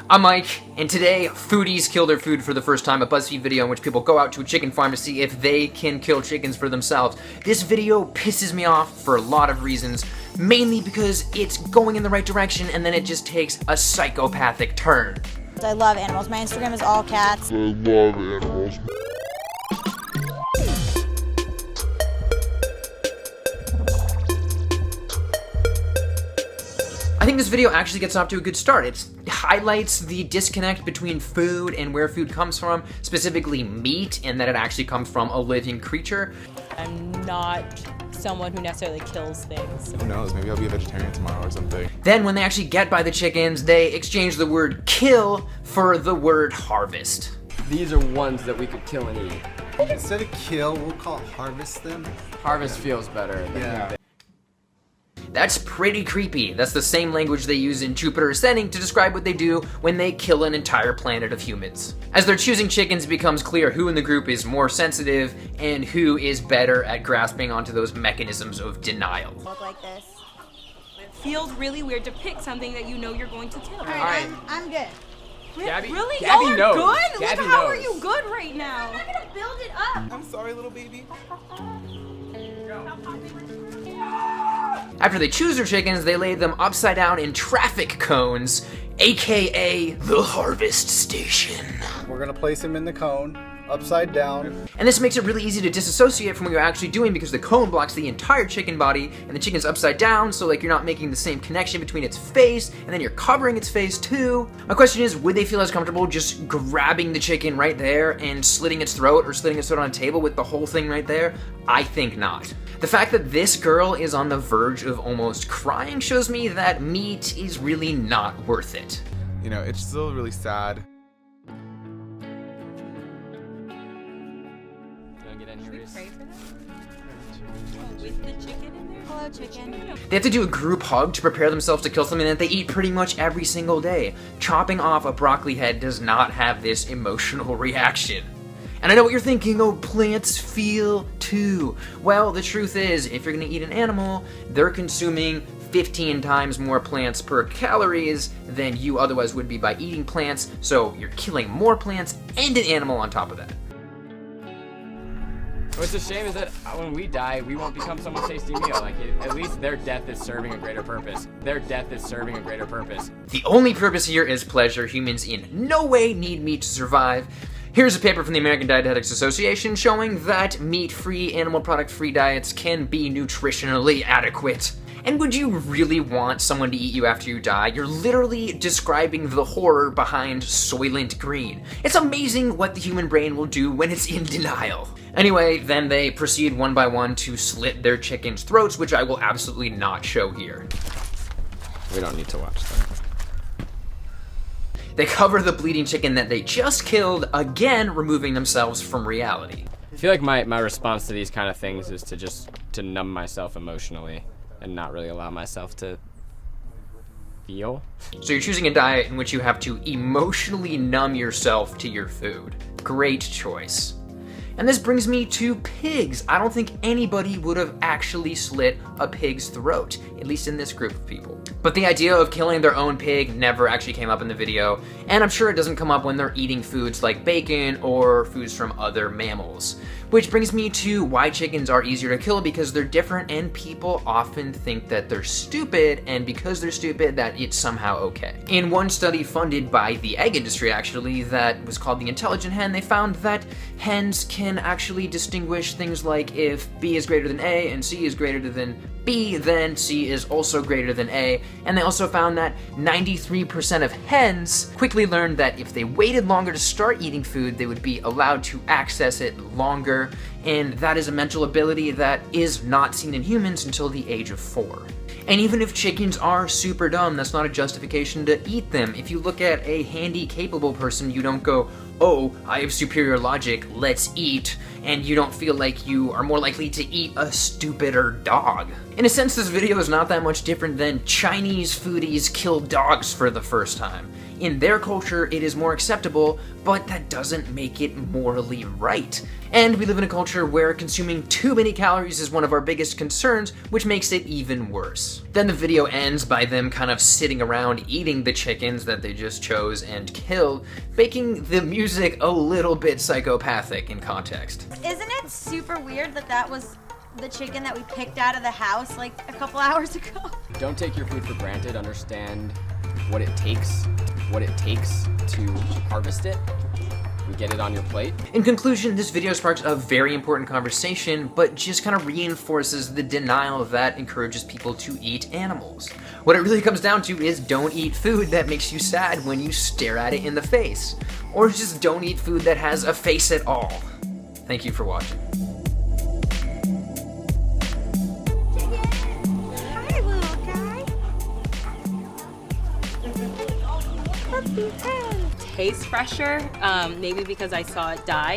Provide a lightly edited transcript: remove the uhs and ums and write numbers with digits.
I'm Mike, and today, Foodies kill their food for the first time, a BuzzFeed video in which people go out to a chicken farm to see if they can kill chickens for themselves. This video pisses me off for a lot of reasons, mainly because it's going in the right direction and then it just takes a psychopathic turn. I love animals. My Instagram is all cats. I love animals. I think this video actually gets off to a good start. It highlights the disconnect between food and where food comes from, specifically meat, and that it actually comes from a living creature. I'm not someone who necessarily kills things. Who knows, maybe I'll be a vegetarian tomorrow or something. Then when they actually get by the chickens, they exchange the word kill for the word harvest. These are ones that we could kill and eat. Instead of kill, we'll call it harvest them. Harvest feels better. Yeah. That's pretty creepy. That's the same language they use in Jupiter Ascending to describe what they do when they kill an entire planet of humans. As they're choosing chickens, it becomes clear who in the group is more sensitive and who is better at grasping onto those mechanisms of denial. Look like this. It feels really weird to pick something that you know you're going to kill. All right, I'm good. Gabby, Really? Gabby Y'all are knows. good? Gabby Look, how knows. are you good right now? I'm gonna build it up. I'm sorry, little baby. After they choose their chickens, they lay them upside down in traffic cones, aka the harvest station. We're gonna place him in the cone, upside down. And this makes it really easy to disassociate from what you're actually doing because the cone blocks the entire chicken body and the chicken's upside down, so like you're not making the same connection between its face and then you're covering its face too. My question is, would they feel as comfortable just grabbing the chicken right there and slitting its throat or slitting its throat on a table with the whole thing right there? I think not. The fact that this girl is on the verge of almost crying shows me that meat is really not worth it. You know, it's still really sad. With the chicken in there? Hello, chicken. They have to do a group hug to prepare themselves to kill something that they eat pretty much every single day. Chopping off a broccoli head does not have this emotional reaction. And I know what you're thinking, oh, plants feel too. Well, the truth is, if you're gonna eat an animal, they're consuming 15 times more plants per calories than you otherwise would be by eating plants, so you're killing more plants and an animal on top of that. What's a shame is that when we die, we won't become someone's tasty meal. Like, at least their death is serving a greater purpose. Their death is serving a greater purpose. The only purpose here is pleasure. Humans in no way need meat to survive. Here's a paper from the American Dietetics Association showing that meat-free, animal product-free diets can be nutritionally adequate. And would you really want someone to eat you after you die? You're literally describing the horror behind Soylent Green. It's amazing what the human brain will do when it's in denial. Anyway, then they proceed one by one to slit their chickens' throats, which I will absolutely not show here. We don't need to watch that. They cover the bleeding chicken that they just killed, again removing themselves from reality. I feel like my response to these kind of things is to numb myself emotionally and not really allow myself to feel. So you're choosing a diet in which you have to emotionally numb yourself to your food. Great choice. And this brings me to pigs. I don't think anybody would have actually slit a pig's throat, at least in this group of people. But the idea of killing their own pig never actually came up in the video, and I'm sure it doesn't come up when they're eating foods like bacon or foods from other mammals. Which brings me to why chickens are easier to kill, because they're different and people often think that they're stupid, and because they're stupid that it's somehow okay. In one study funded by the egg industry actually, that was called the Intelligent Hen, they found that hens can actually distinguish things like if B is greater than A and C is greater than B, then C is also greater than A, and they also found that 93% of hens quickly learned that if they waited longer to start eating food, they would be allowed to access it longer, and that is a mental ability that is not seen in humans until the age of 4. And even if chickens are super dumb, that's not a justification to eat them. If you look at a handy, capable person, you don't go, oh, I have superior logic, let's eat, and you don't feel like you are more likely to eat a stupider dog. In a sense, this video is not that much different than Chinese foodies kill dogs for the first time. In their culture, it is more acceptable, but that doesn't make it morally right. And we live in a culture where consuming too many calories is one of our biggest concerns, which makes it even worse. Then the video ends by them kind of sitting around eating the chickens that they just chose and killed, making the music a little bit psychopathic in context. Isn't it super weird that that was the chicken that we picked out of the house like a couple hours ago? Don't take your food for granted. Understand what it takes to harvest it and get it on your plate. In conclusion, this video sparks a very important conversation, but just kind of reinforces the denial that encourages people to eat animals. What it really comes down to is don't eat food that makes you sad when you stare at it in the face. Or just don't eat food that has a face at all. Thank you for watching. Hi, little guy. Tastes fresher, maybe because I saw it die.